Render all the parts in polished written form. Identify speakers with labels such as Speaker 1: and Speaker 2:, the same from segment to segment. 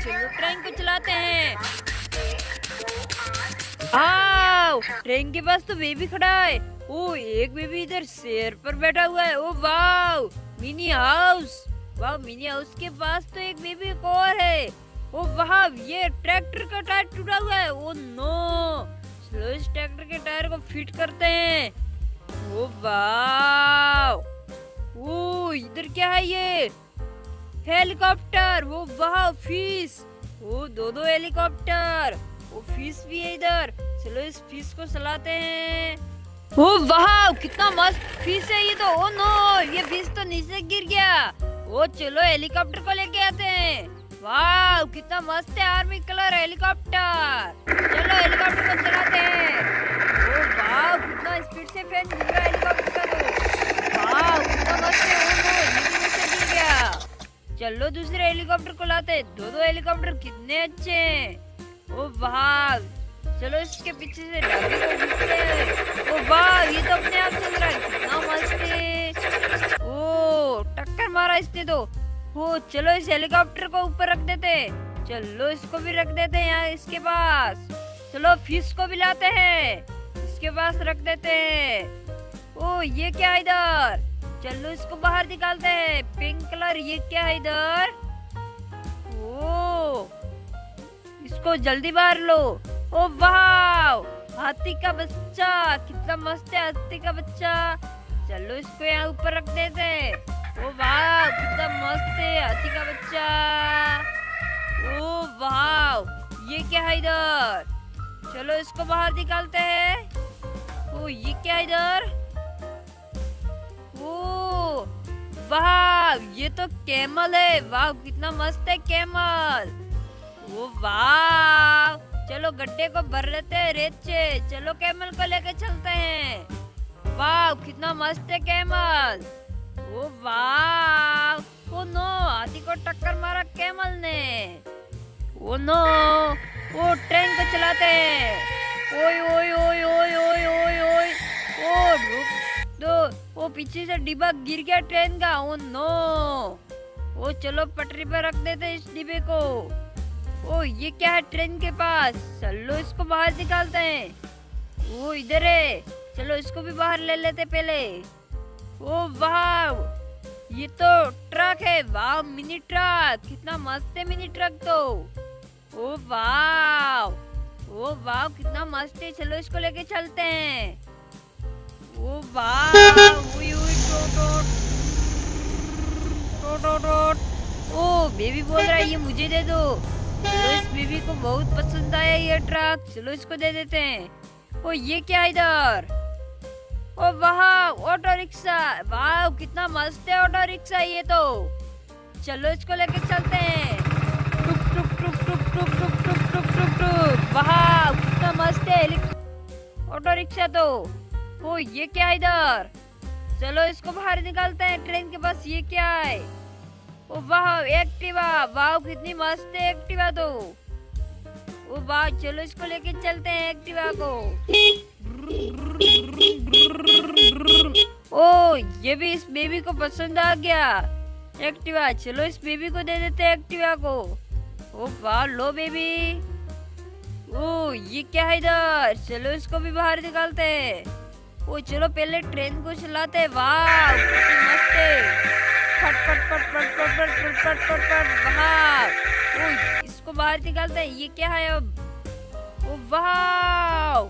Speaker 1: चलो ट्रेन को चलाते हैं। आओ, ट्रेन के पास तो बेबी खड़ा है। ओ, एक बेबी इधर शेर पर बैठा हुआ है। Oh wow, mini house. वाह, मिनी हाउस के पास तो एक बेबी और है। ओ वाह, ये ट्रैक्टर का टायर टूटा हुआ है। ओ नो, चलो इस ट्रैक्टर के टायर को फिट करते हैं। ओ वाह, ओ इधर क्या है ये? हेलीकॉप्टर। वो वाह, फिश। ओ दो हेलीकॉप्टर। वो फिश भी है इधर। चलो इस फिश को चलाते हैं। ओ वाह, कितना मस्त फिश है ये तो। ओ नो, ये फिश तो नीचे गिर गया। ओ चलो हेलीकॉप्टर को लेके आते हैं। वाह, कितना मस्त है आर्मी कलर हेलीकॉप्टर। चलो हेलीकॉप्टर को चलाते हैं। ओ वाह, कितना स्पीड से फैन घूम रहा है हेलीकॉप्टर का तो। वाह, कितना मस्त है। ओ नो, ये भी नीचे गिर गया। चलो दूसरे हेलीकॉप्टर को लाते हैं। दो हेलीकॉप्टर कितने अच्छे हैं। ओ वाह, चलो इसके पीछे से डब्बी को खींचते हैं। ओ वाह, ये तो अपने आप चल रहा है, कितना मस्त है। ओ टक्कर मारा इसने तो। ओ चलो इस हेलीकॉप्टर को ऊपर रख देते हैं। चलो इसको भी रख देते हैं यहाँ इसके पास। चलो फिश को भी लाते हैं, इसके पास रख देते हैं। ओ ये क्या है इधर? चलो इसको बाहर निकालते हैं। पिंक कलर, ये क्या है इधर? ओ इसको जल्दी बाहर लो। ओ वाह, हाथी का बच्चा, कितना मस्त है हाथी का बच्चा। चलो इसको यहाँ ऊपर रख देते हैं। ओ वाह, कितना मस्त है हाथी का बच्चा। ओ वाह, ये क्या है इधर? चलो इसको बाहर निकालते हैं। ओ ये क्या है इधर? ओ वाह, ये तो कैमल है। वाह, कितना मस्त है कैमल। ओ वाह, चलो गड्ढे को भर लेते हैं रेत से। चलो कैमल को लेके चलते हैं। वाह, कितना मस्त है कैमल। ओ वाह, ओ नो, हाथी को टक्कर मारा कैमल ने। ओ नो, ओ ट्रेन को चलाते हैं। ओए ओए ओए ओए ओए ओए ओए, ओ रुक दो। ओ पीछे से डिब्बा गिर गया ट्रेन का। ओ नो, ओ चलो पटरी पर रख देते इस डिब्बे को। ओ ये क्या है ट्रेन के पास? चलो इसको बाहर निकालते हैं। ओ इधर है, चलो इसको भी बाहर ले लेते पहले। ओ वाह, ये तो ट्रक है। वाह, मिनी ट्रक, कितना मस्त है मिनी ट्रक तो। ओ वाह, ओ वाह, कितना मस्त है। चलो इसको लेके चलते हैं। ओ वाह, उई उई ओ बेबी बोल रहा है ये मुझे दे दो। चलो इस बेबी को बहुत पसंद आया ये ट्रक। चलो इसको दे देते हैं। ओ ये क्या है इधर? ओ वाह, ऑटो रिक्शा। वाह, कितना मस्त है ऑटो रिक्शा ये तो। चलो इसको लेके चलते हैं। टुक टुक टुक टुक टुक टुक टुक टुक टुक टुक। वाह, कितना मस्त है ऑटो रिक्शा तो। ओ ये क्या है इधर? चलो इसको बाहर निकालते हैं ट्रेन के पास। ये क्या है? ओ वाह, एक्टिवा। वाह, कितनी मस्त है एक्टिवा तो। ओ वाह, चलो इसको लेके चलते हैं एक्टिवा को। ओ ये भी इस बेबी को पसंद आ गया एक्टिवा। चलो इस बेबी को दे देते हैं एक्टिवा को। ओ वाह, लो बेबी। ओ ये क्या है इधर? चलो इसको भी बाहर निकालते हैं। ओ चलो पहले ट्रेन को चलाते हैं। वाह, कितनी मस्त है। फट फट फट फट फट फट फट फट फट फट। वाह, ओ इसको बाहर निकालते हैं। ये क्या है अब? ओ वाह,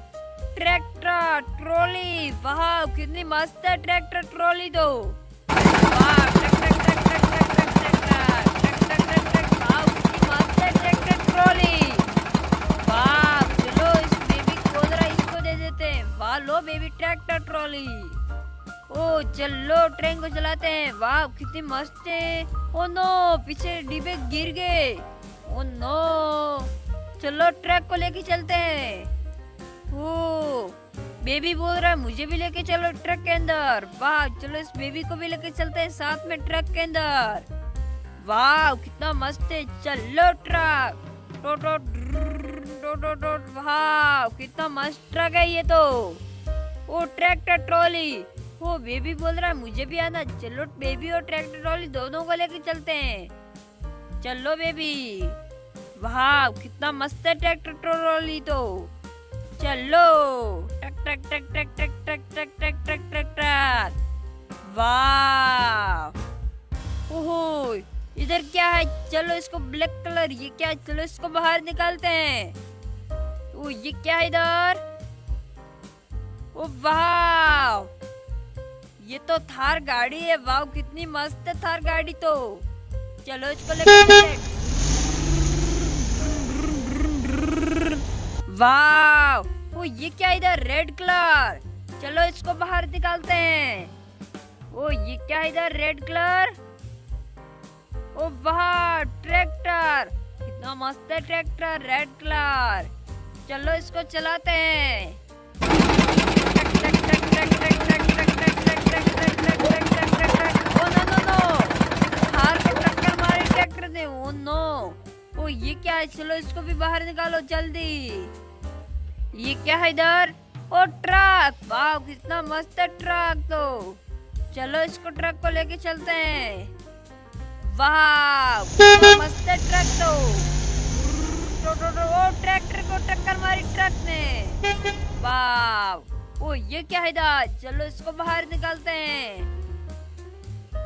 Speaker 1: ट्रैक्टर ट्रॉली। वाह, कितनी मस्त है ट्रैक्टर ट्रॉली तो। वाह, tractor tractor tractor tractor tractor tractor. वाह, कितनी मस्त है ट्रैक्टर ट्रॉली। वाह, चलो इस बेबी को जरा इसको दे देते हैं। वाह, लो बेबी ट्रैक्टर ट्रॉली। ओ चलो ट्रेन को चलाते हैं। वाह, कितनी मस्त है। ओ नो, पीछे डिब्बे गिर गए। ओ नो, चलो ट्रक को लेके चलते हैं। ओ बेबी बोल रहा है मुझे भी लेके चलो ट्रक के अंदर। वाह, चलो इस बेबी को भी लेके चलते हैं साथ में ट्रक के अंदर। वाह, कितना मस्त है। चलो ट्रक टो टो टो टो टो। वाह, कितना मस्त ट्रक है ये तो। Oh tractor trolley. Oh baby बोल रहा है मुझे भी आना। चलो बेबी और ट्रैक्टर ट्रॉली दोनों को लेके चलते हैं। चलो बेबी। वाह कितना मस्त है ट्रैक्टर ट्रॉली तो। चलो टक टक टक टक टक टक टक टक टक टक टक। वाह ओहो इधर क्या है? चलो इसको ब्लैक कलर, ये क्या है? चलो इसको बाहर निकालते हैं। ओ ये क्या है इधर? ओ वाह ये तो थार गाड़ी है। वाह कितनी मस्त है थार गाड़ी तो। चलो इसको लेके वाह ओ ये क्या इधर? Red colour. चलो इसको बाहर निकालते हैं। ओ ये क्या इधर? Red colour. ओ वाह ट्रैक्टर कितना मस्त है ट्रैक्टर, रेड कलर। चलो इसको चलाते हैं। Oh no no no car को टक्कर मारी ट्रैक्टर ने। ओ नो ओ ये क्या है? चलो इसको भी बाहर निकालो जल्दी। ये क्या है इधर? ओ ट्रक। वाह कितना मस्त है ट्रक तो। चलो इसको ट्रक को लेके चलते हैं। वाह कितना मस्त है ट्रक तो। ओ ट्रैक्टर को टक्कर मारी ट्रक ने। वाह ओ ये क्या है इधर? चलो इसको बाहर निकालते हैं।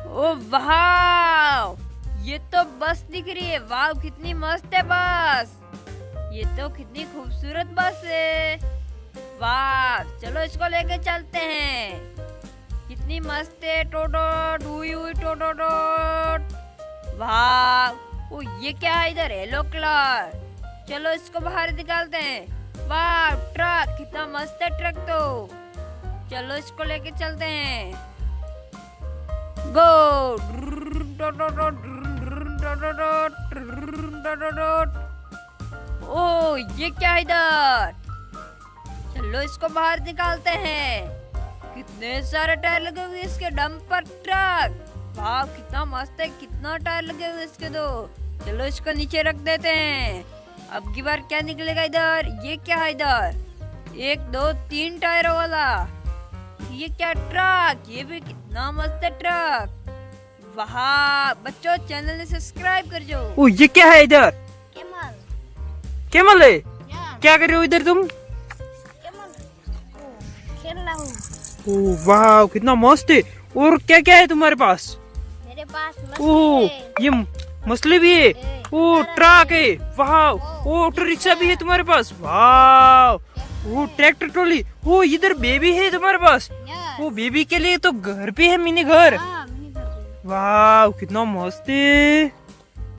Speaker 1: ओ वाह ये तो बस दिख रही है। वाह कितनी मस्त है बस। ये तो कितनी खूबसूरत बस है। वाह चलो इसको लेके चलते हैं। कितनी मस्त है। टोटोट हुई हुई टोटोट। वाह ओ ये क्या है इधर? Yellow colour. चलो इसको बाहर निकालते हैं। वाह ट्रक कितना मस्त है ट्रक तो। चलो इसको लेके चलते हैं। गो ओ ये क्या है इधर? चलो इसको बाहर निकालते हैं। कितने सारे टायर लगे हुए इसके डंपर ट्रक। वाह कितना मस्त है, कितना टायर लगे हुए इसके दो। चलो इसको नीचे रख देते हैं। अब की बार क्या निकलेगा इधर? ये क्या है इधर? 1 2 3 टायरों वाला। ये क्या ट्रक? ये भी कितना मस्त है ट्रक। वाह बच्चों चैनल ने सब्सक्राइब कर जो।
Speaker 2: ओ ये क्या है इधर?
Speaker 3: केमल।
Speaker 2: केमल है?
Speaker 3: या
Speaker 2: क्या कर रहे हो इधर तुम?
Speaker 3: केमल खेल रहा हूँ।
Speaker 2: ओ वाह कितना मस्त है। और क्या क्या है तुम्हारे पास?
Speaker 3: मेरे पास
Speaker 2: ओ
Speaker 3: मछली है।
Speaker 2: ये मछली भी है। ओ ट्रक है। वाह ओ ऑटो रिक्शा भी है तुम्हारे पास। वाह ओ ट्रैक्टर ट्रॉली। ओ इधर बेबी है तुम्हारे पास।
Speaker 3: या
Speaker 2: ओ बेबी के लिए तो घर भी है, मिनी घर।
Speaker 3: हाँ, मिनी घर पे।
Speaker 2: वाह कितना मस्त है।